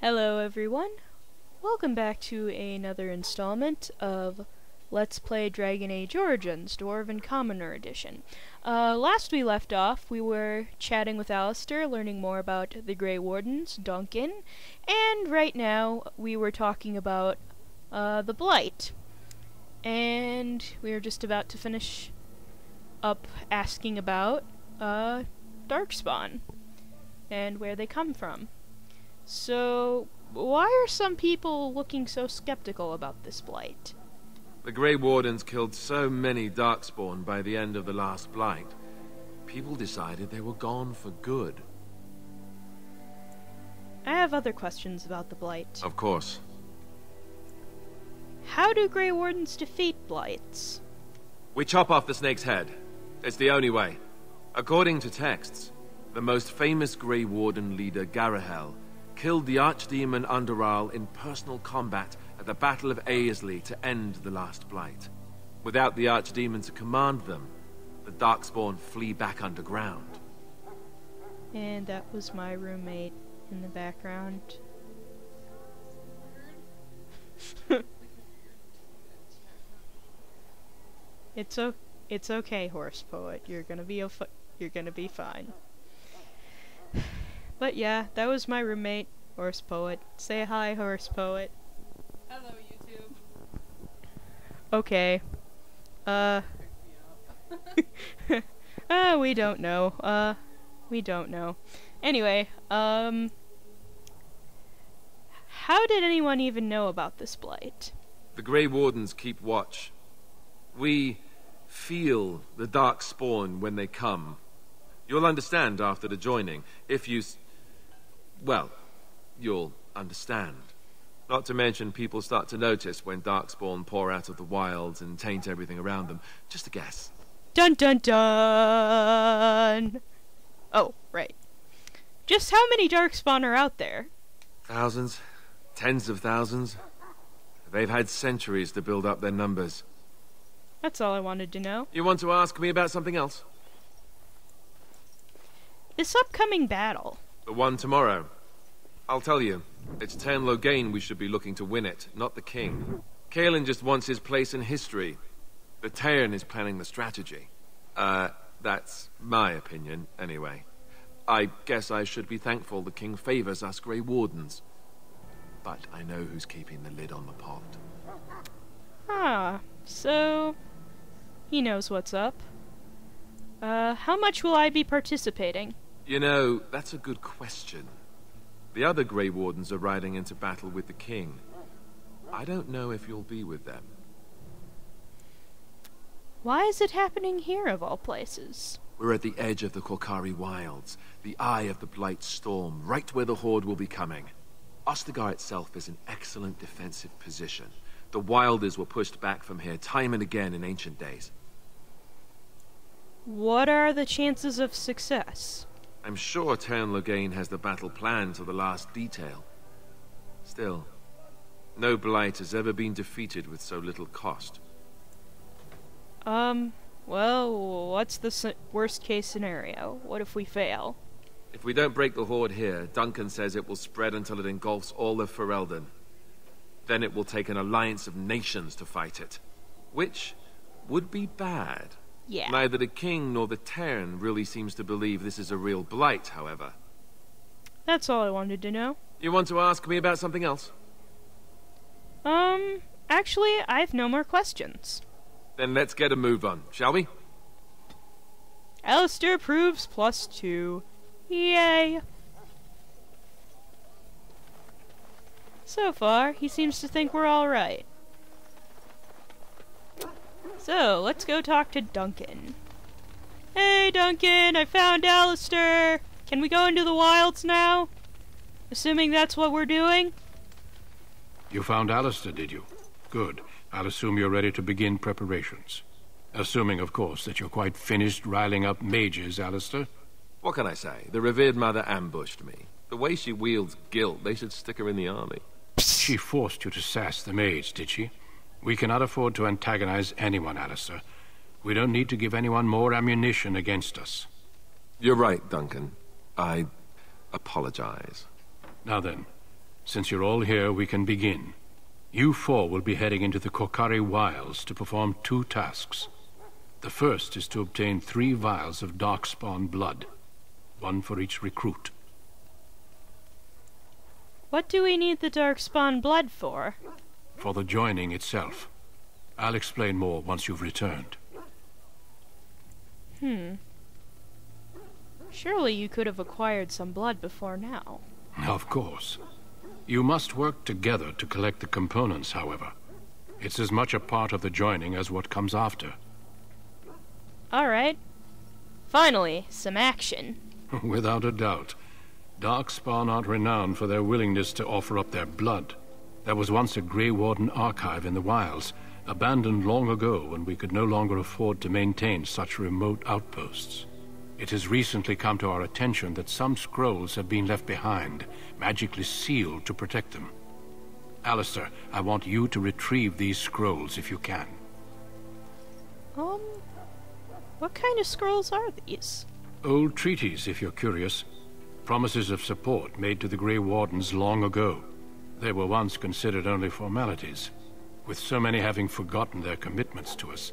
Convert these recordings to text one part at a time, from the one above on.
Hello everyone, welcome back to another installment of Let's Play Dragon Age Origins, Dwarf and Commoner Edition. Last we left off, we were chatting with Alistair, learning more about the Grey Wardens, Duncan, and right now we were talking about the Blight. And we were just about to finish up asking about darkspawn and where they come from. So, why are some people looking so skeptical about this Blight? The Grey Wardens killed so many darkspawn by the end of the last Blight. People decided they were gone for good. I have other questions about the Blight. Of course. How do Grey Wardens defeat Blights? We chop off the snake's head. It's the only way. According to texts, the most famous Grey Warden leader, Garahel, killed the archdemon Underal in personal combat at the Battle of Aesley to end the last Blight. Without the archdemon to command them, the darkspawn flee back underground. And that was my roommate in the background. It's okay, horse poet. You're gonna be fine. But yeah, that was my roommate, horse poet. Say hi, horse poet. Hello, YouTube. Okay. We don't know. We don't know. Anyway, how did anyone even know about this Blight? The Grey Wardens keep watch. We feel the darkspawn when they come. You'll understand after the joining, if you well, you'll understand. Not to mention people start to notice when darkspawn pour out of the wilds and taint everything around them. Just a guess. Dun dun dun! Oh, right. Just how many darkspawn are out there? Thousands. Tens of thousands. They've had centuries to build up their numbers. That's all I wanted to know. You want to ask me about something else? This upcoming battle. The one tomorrow. I'll tell you, it's Tern Loghain we should be looking to win it, not the king. Kaelin just wants his place in history. The Tern is planning the strategy. That's my opinion, anyway. I guess I should be thankful the king favors us Grey Wardens. But I know who's keeping the lid on the pot. Ah, so he knows what's up. How much will I be participating? You know, that's a good question. The other Grey Wardens are riding into battle with the king. I don't know if you'll be with them. Why is it happening here, of all places? We're at the edge of the Korkari Wilds, the eye of the Blight Storm, right where the Horde will be coming. Ostagar itself is an excellent defensive position. The Wilders were pushed back from here time and again in ancient days. What are the chances of success? I'm sure Tern Loghain has the battle planned to the last detail. Still, no Blight has ever been defeated with so little cost. Well, what's the worst case scenario? What if we fail? If we don't break the Horde here, Duncan says it will spread until it engulfs all of Ferelden. Then it will take an alliance of nations to fight it. Which would be bad. Yeah. Neither the king nor the Tern really seems to believe this is a real Blight, however. That's all I wanted to know. You want to ask me about something else? Actually, I have no more questions. Then let's get a move on, shall we? Alistair proves +2. Yay! So far, he seems to think we're alright. So, let's go talk to Duncan. Hey, Duncan, I found Alistair! Can we go into the wilds now? Assuming that's what we're doing? You found Alistair, did you? Good. I'll assume you're ready to begin preparations. Assuming, of course, that you're quite finished riling up mages, Alistair. What can I say? The revered mother ambushed me. The way she wields guilt, they should stick her in the army. She forced you to sass the mage, did she? We cannot afford to antagonize anyone, Alistair. We don't need to give anyone more ammunition against us. You're right, Duncan. I apologize. Now then, Since you're all here, we can begin. You four will be heading into the Kokari Wilds to perform 2 tasks. The first is to obtain 3 vials of darkspawn blood, 1 for each recruit. What do we need the darkspawn blood for? For the joining itself. I'll explain more once you've returned. Surely you could have acquired some blood before now. Of course. You must work together to collect the components, however. It's as much a part of the joining as what comes after. Alright. Finally, some action. Without a doubt. Darkspawn aren't renowned for their willingness to offer up their blood. There was once a Grey Warden archive in the wilds, abandoned long ago when we could no longer afford to maintain such remote outposts. It has recently come to our attention that some scrolls have been left behind, magically sealed to protect them. Alistair, I want you to retrieve these scrolls if you can. What kind of scrolls are these? Old treaties, if you're curious. Promises of support made to the Grey Wardens long ago. They were once considered only formalities. With so many having forgotten their commitments to us,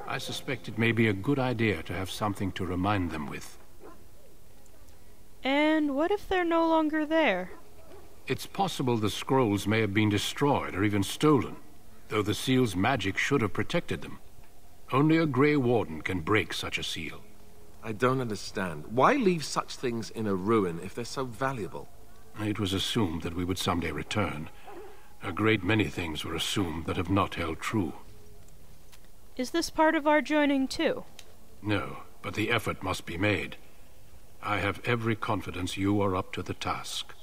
I suspect it may be a good idea to have something to remind them with. And what if they're no longer there? It's possible the scrolls may have been destroyed or even stolen, though the seal's magic should have protected them. Only a Grey Warden can break such a seal. I don't understand. Why leave such things in a ruin if they're so valuable? It was assumed that we would someday return. A great many things were assumed that have not held true. Is this part of our joining too? No, but the effort must be made. I have every confidence you are up to the task.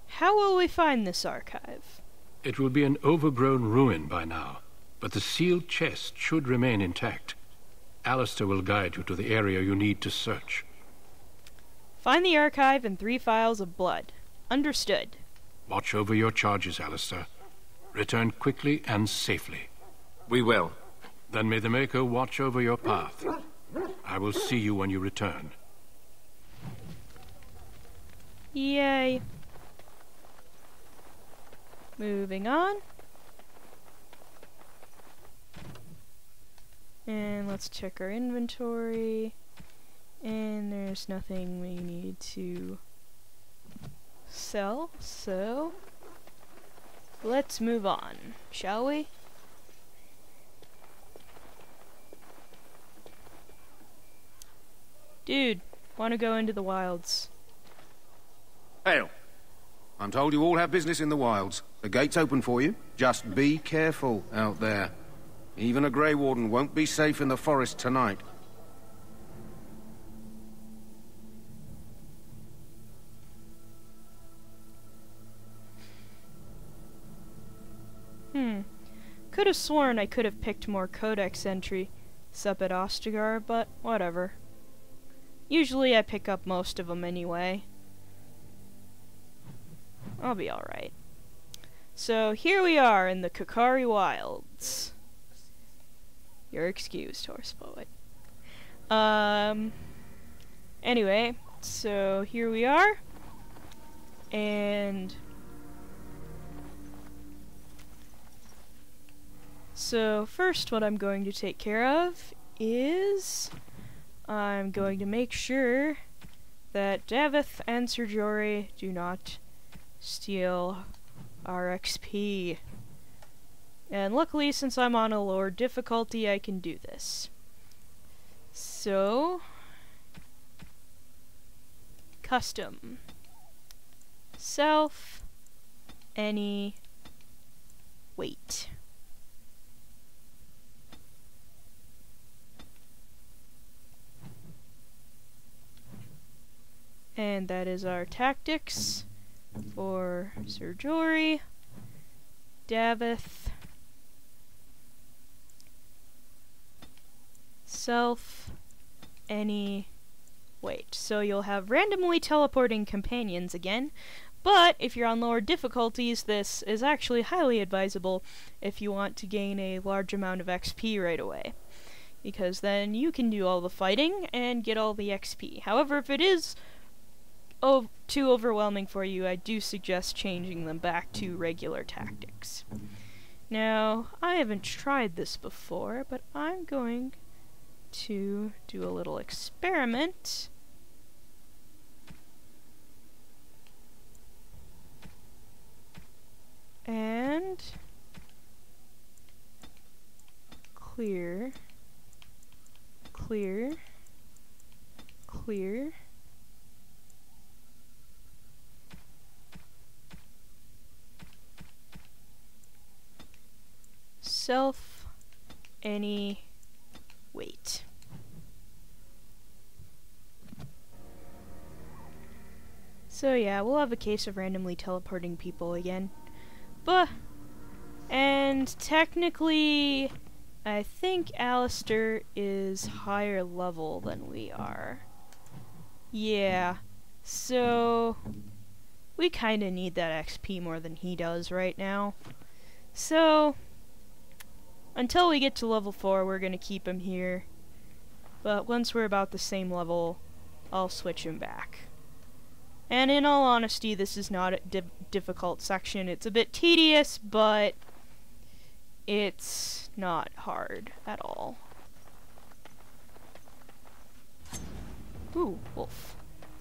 How will we find this archive? It will be an overgrown ruin by now, but the sealed chest should remain intact. Alistair will guide you to the area you need to search. Find the archive and 3 vials of blood. Understood. Watch over your charges, Alistair. Return quickly and safely. We will. Then may the Maker watch over your path. I will see you when you return. Yay. Moving on. And let's check our inventory. And there's nothing we need to sell, so let's move on, shall we? Dude, wanna go into the wilds? Hell, I'm told you all have business in the wilds. The gate's open for you. Just be careful out there. Even a Grey Warden won't be safe in the forest tonight. Could have sworn I could have picked more codex entry up at Ostagar, but whatever. Usually I pick up most of them anyway. I'll be alright. So here we are in the Kokari Wilds. You're excused, horse poet. Anyway, so here we are. And so first what I'm going to take care of is I'm going to make sure that Davith and Sir Jory do not steal our XP. And luckily, since I'm on a lower difficulty, I can do this. So, custom, self, any, wait. And that is our tactics for Sir Jory, Davith, self, any, wait. So you'll have randomly teleporting companions again, but if you're on lower difficulties, this is actually highly advisable if you want to gain a large amount of XP right away, because then you can do all the fighting and get all the XP. However, if it is too overwhelming for you, I do suggest changing them back to regular tactics. Now, I haven't tried this before, but I'm going to do a little experiment. And clear, clear, clear. Self any weight. So yeah, we'll have a case of randomly teleporting people again. And technically, I think Alistair is higher level than we are. Yeah, so we kinda need that XP more than he does right now. So, until we get to level 4, we're gonna keep him here. But once we're about the same level, I'll switch him back. And in all honesty, this is not a difficult section. It's a bit tedious, but it's not hard at all. Ooh, wolf.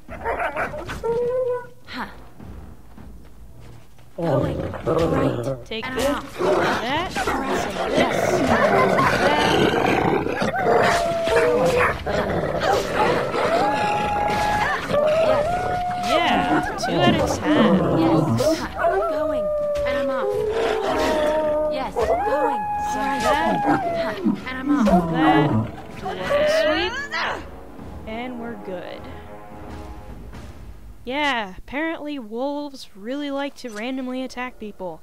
Huh. Going. Great. Take And that, I'm off. some of that, some of this, yeah, 2 at a time. Yes. Huh. Going. And I'm off. Yes. Going. Some of that, Huh. And I'm off. that, sweep, and we're good. Yeah, apparently wolves really like to randomly attack people.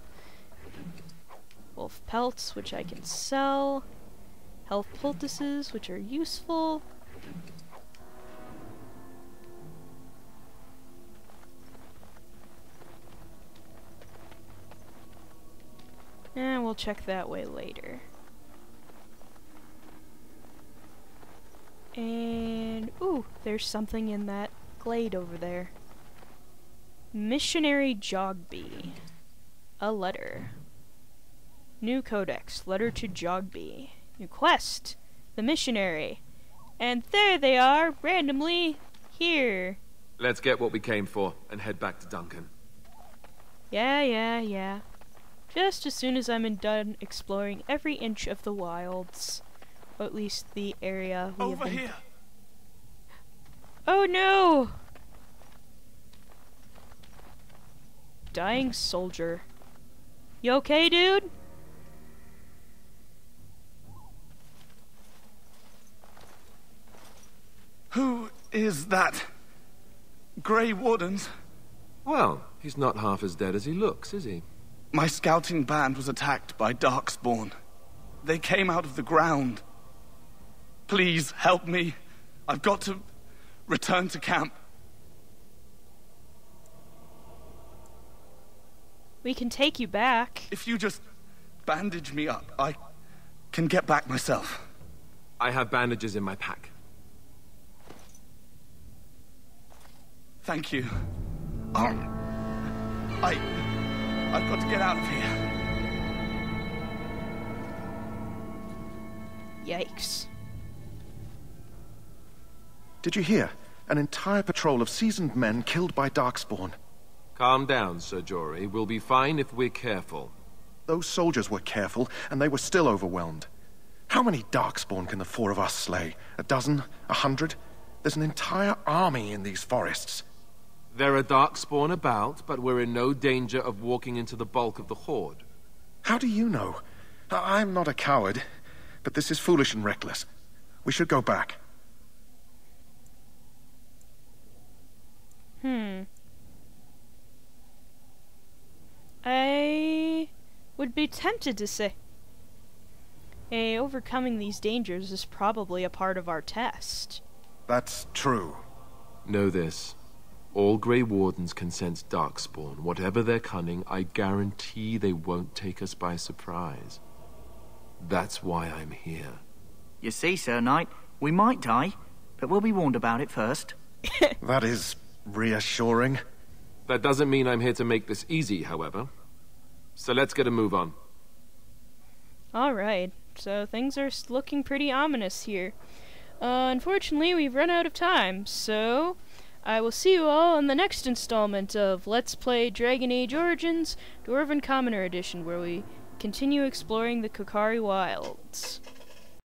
Wolf pelts, which I can sell. Health poultices, which are useful. And we'll check that way later. And, ooh, there's something in that glade over there. Missionary Jogby. A letter. New codex. Letter to Jogby. New quest. The missionary. And there they are, randomly here. Let's get what we came for and head back to Duncan. Yeah. Just as soon as I'm done exploring every inch of the wilds. Or at least the area we have been... Over here. Oh no! Dying soldier. You okay, dude? Who is that? Grey Wardens? Well, he's not half as dead as he looks, is he? My scouting band was attacked by darkspawn. They came out of the ground. Please help me. I've got to return to camp. We can take you back. If you just bandage me up, I can get back myself. I have bandages in my pack. Thank you. I've got to get out of here. Yikes. Did you hear? An entire patrol of seasoned men killed by darkspawn. Calm down, Sir Jory. We'll be fine if we're careful. Those soldiers were careful, and they were still overwhelmed. How many darkspawn can the 4 of us slay? 12? 100? There's an entire army in these forests. There are darkspawn about, but we're in no danger of walking into the bulk of the horde. How do you know? I'm not a coward, but this is foolish and reckless. We should go back. I would be tempted to say, overcoming these dangers is probably a part of our test. That's true. Know this. All Grey Wardens can sense darkspawn. Whatever their cunning, I guarantee they won't take us by surprise. That's why I'm here. You see, Sir Knight, we might die, but we'll be warned about it first. That is reassuring. That doesn't mean I'm here to make this easy, however. So let's get a move on. Alright, so things are looking pretty ominous here. Unfortunately, we've run out of time, so I will see you all in the next installment of Let's Play Dragon Age Origins, Dwarven Commoner Edition, where we continue exploring the Kokari Wilds.